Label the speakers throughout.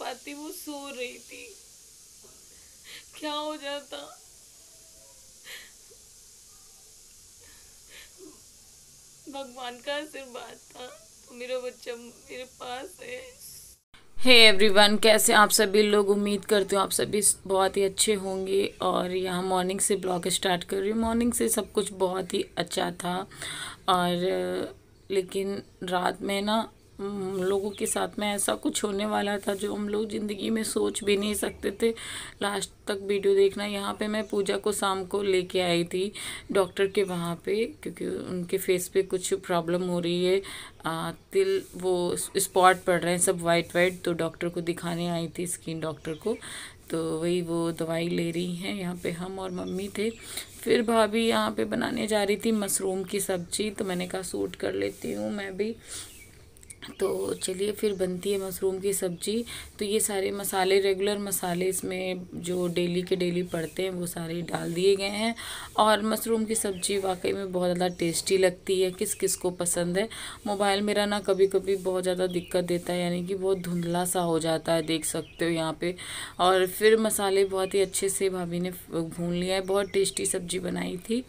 Speaker 1: पाती, वो सो रही थी। क्या हो जाता। भगवान का आशीर्वाद था तो मेरा बच्चा मेरे पास है। हे एवरीवन, कैसे आप सभी लोग। उम्मीद करती हूँ आप सभी बहुत ही अच्छे होंगे। और यहाँ मॉर्निंग से ब्लॉग स्टार्ट कर रही हूँ। मॉर्निंग से सब कुछ बहुत ही अच्छा था। और लेकिन रात में ना हम लोगों के साथ में ऐसा कुछ होने वाला था जो हम लोग ज़िंदगी में सोच भी नहीं सकते थे। लास्ट तक वीडियो देखना। यहाँ पे मैं पूजा को शाम को लेके आई थी डॉक्टर के वहाँ पे, क्योंकि उनके फेस पे कुछ प्रॉब्लम हो रही है। तिल वो स्पॉट पड़ रहे हैं सब वाइट वाइट, तो डॉक्टर को दिखाने आई थी, स्किन डॉक्टर को। तो वही वो दवाई ले रही हैं। यहाँ पे हम और मम्मी थे। फिर भाभी यहाँ पे बनाने जा रही थी मशरूम की सब्जी, तो मैंने कहा शूट कर लेती हूँ मैं भी। तो चलिए फिर बनती है मशरूम की सब्ज़ी। तो ये सारे मसाले, रेगुलर मसाले इसमें जो डेली के डेली पड़ते हैं वो सारे डाल दिए गए हैं। और मशरूम की सब्ज़ी वाकई में बहुत ज़्यादा टेस्टी लगती है। किस किस को पसंद है। मोबाइल मेरा ना कभी कभी बहुत ज़्यादा दिक्कत देता है, यानी कि बहुत धुंधला सा हो जाता है, देख सकते हो यहाँ पे। और फिर मसाले बहुत ही अच्छे से भाभी ने भून लिया है। बहुत टेस्टी सब्ज़ी बनाई थी।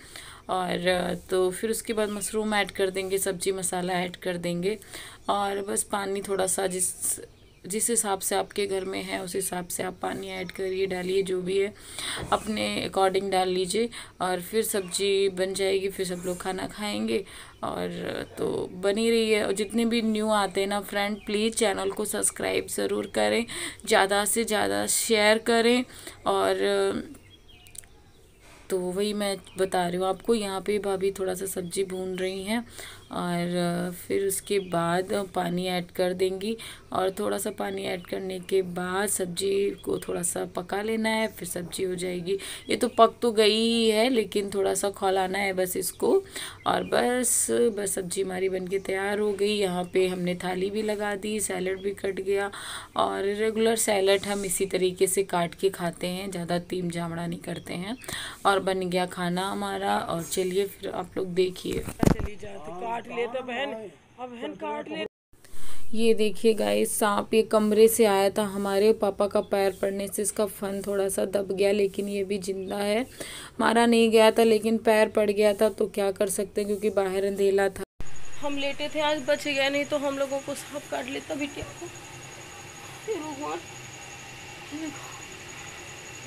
Speaker 1: और तो फिर उसके बाद मशरूम ऐड कर देंगे, सब्जी मसाला ऐड कर देंगे। और बस पानी थोड़ा सा जिस हिसाब से आपके घर में है उस हिसाब से आप पानी ऐड करिए, डालिए, जो भी है अपने अकॉर्डिंग डाल लीजिए। और फिर सब्जी बन जाएगी, फिर सब लोग खाना खाएंगे। और तो बनी रही है। और जितने भी न्यू आते हैं ना फ्रेंड, प्लीज़ चैनल को सब्सक्राइब ज़रूर करें, ज़्यादा से ज़्यादा शेयर करें। और तो वही मैं बता रही हूँ आपको। यहाँ पे भाभी थोड़ा सा सब्ज़ी भून रही हैं। और फिर उसके बाद पानी ऐड कर देंगी। और थोड़ा सा पानी ऐड करने के बाद सब्ज़ी को थोड़ा सा पका लेना है, फिर सब्ज़ी हो जाएगी। ये तो पक तो गई ही है, लेकिन थोड़ा सा खौलाना है बस इसको। और बस सब्ज़ी हमारी बनके तैयार हो गई। यहाँ पे हमने थाली भी लगा दी, सैलड भी कट गया। और रेगुलर सैलड हम इसी तरीके से काट के खाते हैं, ज़्यादा तीम जामड़ा नहीं करते हैं। और बन गया खाना हमारा। और चलिए फिर आप लोग देखिए। चली जाती, काट ले तो बहन, अब बहन काट ले। ये देखिए गाइस, सांप ये कमरे से आया था हमारे। पापा का पैर पड़ने से इसका फन थोड़ा सा दब गया, लेकिन ये भी जिंदा है। मारा नहीं गया था, लेकिन पैर पड़ गया था, तो क्या कर सकते हैं, क्योंकि बाहर अंधेला था। हम लेटे थे, आज बच गया, नहीं तो हम लोगों को सांप काट लेता बिटिया को।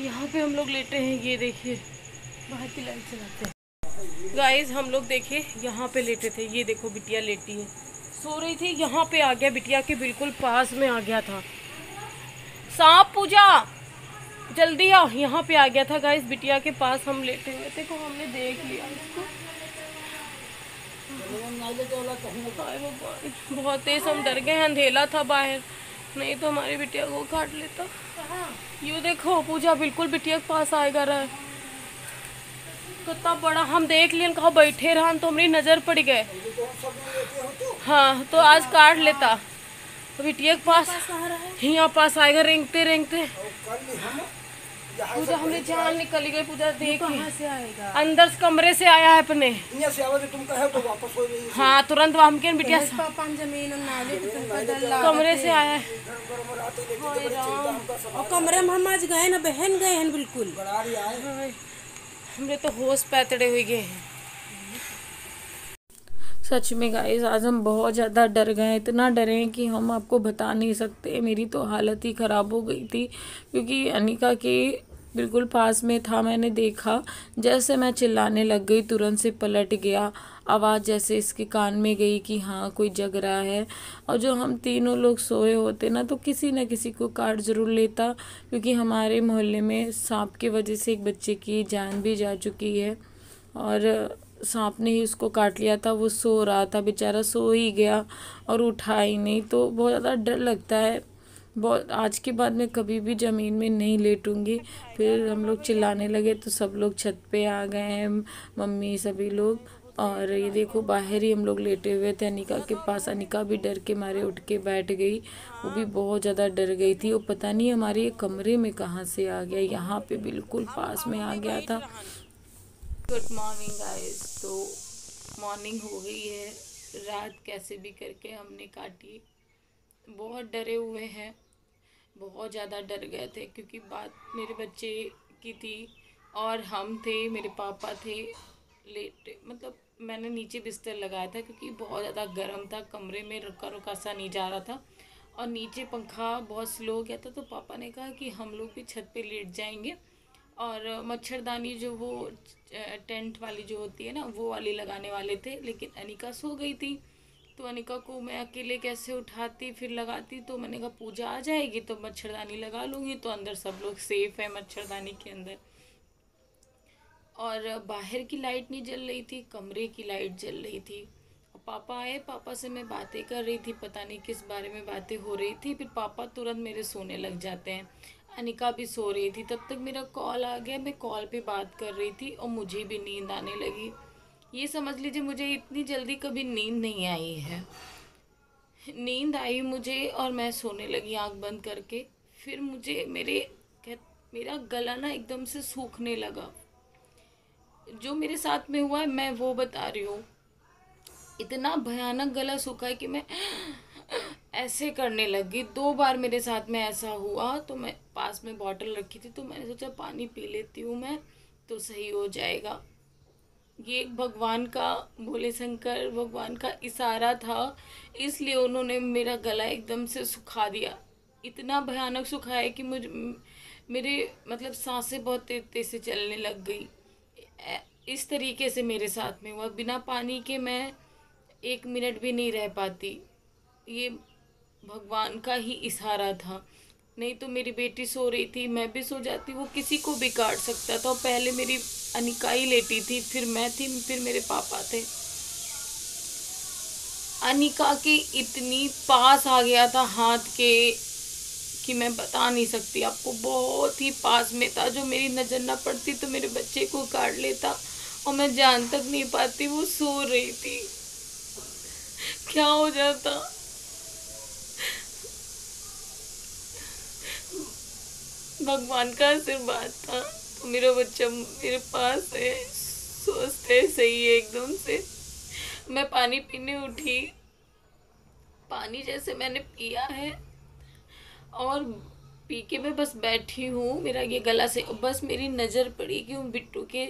Speaker 1: यहाँ पे हम लोग लेटे हैं। ये देखिए, बाहर की लाइट चलाते हैं। गाइस हम लोग देखिए यहाँ पे लेटे थे। ये देखो बिटिया लेटी है, सो रही थी। यहाँ पे आ गया, बिटिया के बिल्कुल पास में आ गया था सांप। पूजा जल्दी आओ, यहाँ पे आ गया था गाइस, बिटिया के पास हम लेटे हुए थे, तो हमने देख लिया इसको। बहुत तेज हम डर गए, अंधेला था बाहर, नहीं तो हमारी बिटिया को काट लेता। यू देखो पूजा बिल्कुल बिटिया के पास आएगा रहा है। कितना बड़ा, हम देख लिए कहा बैठे रहा, तो हमारी नजर पड़ गए। हाँ तो आज काट लेता। तो बिटिया के पास यहाँ पास आएगा, रेंगते रेंगते। पूजा हमने जान निकल गई। पूजा देखिए से आएगा, अंदर से कमरे से आया है अपने। हाँ तुरंत वहाँ के बिटिया कमरे से आया है। और कमरे में हम आज गए ना बहन, गए हैं बिल्कुल। हमने तो होश पैतड़े हुए गए हैं सच में गाइस। आज हम बहुत ज़्यादा डर गए, इतना डरे कि हम आपको बता नहीं सकते। मेरी तो हालत ही ख़राब हो गई थी, क्योंकि अनिका के बिल्कुल पास में था। मैंने देखा, जैसे मैं चिल्लाने लग गई तुरंत से पलट गया। आवाज़ जैसे इसके कान में गई कि हाँ कोई जग रहा है। और जो हम तीनों लोग सोए होते ना, तो किसी न किसी को काट ज़रूर लेता, क्योंकि हमारे मोहल्ले में सांप की वजह से एक बच्चे की जान भी जा चुकी है। और सांप ने ही उसको काट लिया था। वो सो रहा था बेचारा, सो ही गया और उठा ही नहीं। तो बहुत ज़्यादा डर लगता है। बहुत, आज के बाद मैं कभी भी ज़मीन में नहीं लेटूंगी। फिर हम लोग चिल्लाने लगे तो सब लोग छत पे आ गए हैं, मम्मी सभी लोग। और ये देखो बाहर ही हम लोग लेटे हुए थे अनिका के पास। अनिका भी डर के मारे उठ के बैठ गई, वो भी बहुत ज़्यादा डर गई थी। वो पता नहीं हमारे कमरे में कहाँ से आ गया, यहाँ पे बिल्कुल पास में आ गया था। Good morning guys. तो मॉर्निंग हो गई है, रात कैसे भी करके हमने काटी। बहुत डरे हुए हैं, बहुत ज़्यादा डर गए थे क्योंकि बात मेरे बच्चे की थी और हम थे, मेरे पापा थे लेटे, मतलब मैंने नीचे बिस्तर लगाया था क्योंकि बहुत ज़्यादा गर्म था, कमरे में रुका रुका सा नहीं जा रहा था और नीचे पंखा बहुत स्लो हो गया था। तो पापा ने कहा कि हम लोग भी छत पे लेट जाएंगे और मच्छरदानी जो वो टेंट वाली जो होती है ना वो वाली लगाने वाले थे, लेकिन अनिका सो गई थी। तो अनिका को मैं अकेले कैसे उठाती फिर लगाती, तो मैंने कहा पूजा आ जाएगी तो मच्छरदानी लगा लूँगी, तो अंदर सब लोग सेफ है मच्छरदानी के अंदर। और बाहर की लाइट नहीं जल रही थी, कमरे की लाइट जल रही थी। और पापा आए, पापा से मैं बातें कर रही थी, पता नहीं किस बारे में बातें हो रही थी, फिर पापा तुरंत मेरे सोने लग जाते हैं। अनिका भी सो रही थी, तब तक मेरा कॉल आ गया, मैं कॉल पे बात कर रही थी और मुझे भी नींद आने लगी। ये समझ लीजिए मुझे इतनी जल्दी कभी नींद नहीं आई है। नींद आई मुझे और मैं सोने लगी आंख बंद करके। फिर मुझे मेरा गला ना एकदम से सूखने लगा। जो मेरे साथ में हुआ है मैं वो बता रही हूँ। इतना भयानक गला सूखा है कि मैं ऐसे करने लगी। 2 बार मेरे साथ में ऐसा हुआ, तो मैं पास में बॉटल रखी थी तो मैंने सोचा पानी पी लेती हूँ मैं, तो सही हो जाएगा। ये एक भगवान का, भोले शंकर भगवान का इशारा था, इसलिए उन्होंने मेरा गला एकदम से सुखा दिया। इतना भयानक सुखा है कि मेरे मतलब सांसें बहुत तेज तेज से चलने लग गई। इस तरीके से मेरे साथ में हुआ, बिना पानी के मैं 1 मिनट भी नहीं रह पाती। ये भगवान का ही इशारा था, नहीं तो मेरी बेटी सो रही थी, मैं भी सो जाती, वो किसी को भी काट सकता था। पहले मेरी अनिका ही लेटी थी, फिर मैं थी, फिर मेरे पापा थे। अनिका के इतनी पास आ गया था हाथ के कि मैं बता नहीं सकती आपको, बहुत ही पास में था। जो मेरी नज़र ना पड़ती तो मेरे बच्चे को काट लेता और मैं जान तक नहीं पाती वो सो रही थी, क्या हो जाता। भगवान का आशीर्वाद था तो मेरा बच्चा मेरे पास है, स्वस्थ है, सही है एकदम से। मैं पानी पीने उठी, पानी जैसे मैंने पिया है और पी के मैं बस बैठी हूँ, मेरा ये गला से बस मेरी नज़र पड़ी कि उन बिट्टू के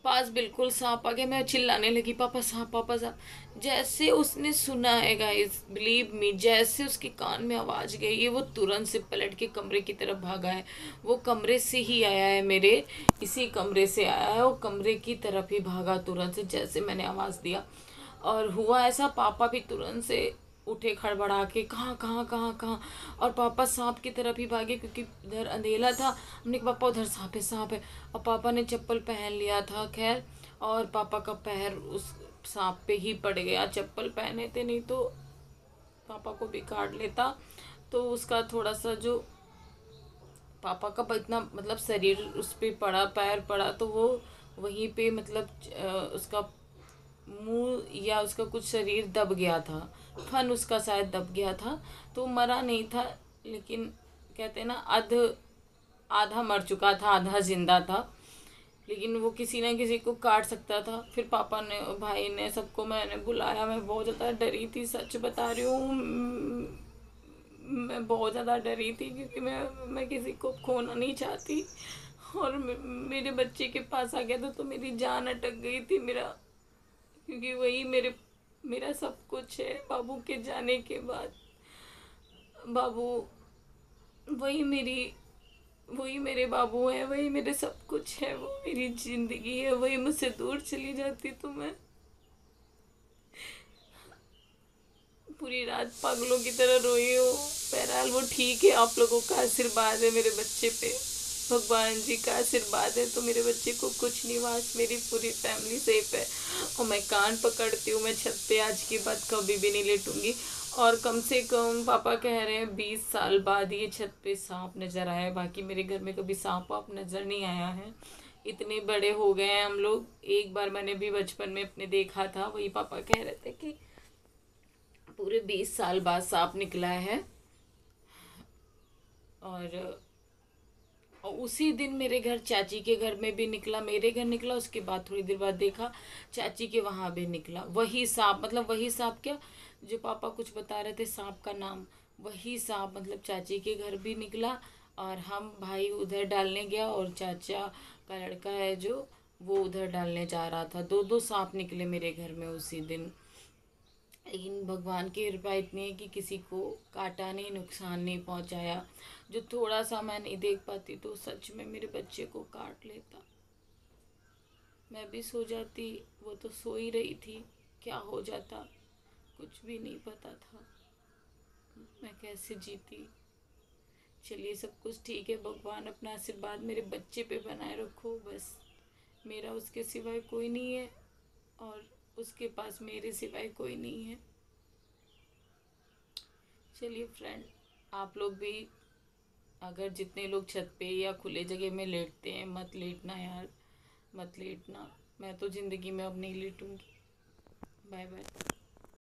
Speaker 1: पास बिल्कुल सांप आ गया। मैं चिल्लाने लगी पापा सांप, पापा सांप। जैसे उसने सुना है गाइस, बिलीव मी, जैसे उसके कान में आवाज़ गई है वो तुरंत से पलट के कमरे की तरफ भागा है। वो कमरे से ही आया है, मेरे इसी कमरे से आया है, वो कमरे की तरफ ही भागा तुरंत से जैसे मैंने आवाज़ दिया। और हुआ ऐसा, पापा भी तुरंत से उठे खड़बड़ा के, कहाँ कहाँ कहाँ कहाँ, और पापा सांप की तरफ ही भागे क्योंकि इधर अंधेला था। हमने कहा पापा उधर सांप है सांप है, और पापा ने चप्पल पहन लिया था खैर, और पापा का पैर उस सांप पे ही पड़ गया। चप्पल पहने थे, नहीं तो पापा को भी काट लेता। तो उसका थोड़ा सा जो पापा का इतना मतलब शरीर उस पर पड़ा, पैर पड़ा, तो वो वहीं पे मतलब उसका मुंह या उसका कुछ शरीर दब गया था, फन उसका शायद दब गया था, तो मरा नहीं था, लेकिन कहते हैं ना आधा मर चुका था आधा जिंदा था। लेकिन वो किसी ना किसी को काट सकता था। फिर पापा ने, भाई ने, सबको मैंने बुलाया। मैं बहुत ज़्यादा डरी थी, सच बता रही हूँ, मैं बहुत ज़्यादा डरी थी क्योंकि मैं किसी को खोना नहीं चाहती। और मेरे बच्चे के पास आ गया था तो मेरी जान अटक गई थी मेरा, क्योंकि वही मेरा सब कुछ है। बाबू के जाने के बाद बाबू, वही मेरे बाबू हैं, वही मेरे सब कुछ है, वो मेरी जिंदगी है। वही मुझसे दूर चली जाती तो मैं पूरी रात पागलों की तरह रोई हूँ। बहरहाल वो ठीक है, आप लोगों का आशीर्वाद है मेरे बच्चे पे, भगवान जी का आशीर्वाद है, तो मेरे बच्चे को कुछ नहीं हुआ, मेरी पूरी फैमिली सेफ है। और मैं कान पकड़ती हूँ, मैं छत पे आज के बाद कभी भी नहीं लेटूंगी। और कम से कम पापा कह रहे हैं 20 साल बाद ये छत पे सांप नज़र आया है, बाकी मेरे घर में कभी सांप वाप नज़र नहीं आया है। इतने बड़े हो गए हैं हम लोग, एक बार मैंने भी बचपन में अपने देखा था, वही पापा कह रहे थे कि पूरे 20 साल बाद सांप निकला है। और उसी दिन मेरे घर, चाची के घर में भी निकला, मेरे घर निकला, उसके बाद थोड़ी देर बाद देखा चाची के वहाँ भी निकला वही सांप। मतलब वही सांप क्या, जो पापा कुछ बता रहे थे सांप का नाम, वही सांप मतलब चाची के घर भी निकला, और हम भाई उधर डालने गया और चाचा का लड़का है जो, वो उधर डालने जा रहा था। दो दो सांप निकले मेरे घर में उसी दिन। लेकिन भगवान की कृपा इतनी है कि किसी को काटा नहीं, नुकसान नहीं पहुंचाया। जो थोड़ा सा मैं नहीं देख पाती तो सच में मेरे बच्चे को काट लेता। मैं भी सो जाती, वो तो सो ही रही थी, क्या हो जाता कुछ भी नहीं पता था, मैं कैसे जीती। चलिए सब कुछ ठीक है, भगवान अपना आशीर्वाद मेरे बच्चे पे बनाए रखो बस। मेरा उसके सिवाय कोई नहीं है, और उसके पास मेरे सिवाय कोई नहीं है। चलिए फ्रेंड, आप लोग भी अगर जितने लोग छत पे या खुले जगह में लेटते हैं, मत लेटना यार, मत लेटना। मैं तो ज़िंदगी में अब नहीं लेटूंगी। Bye bye.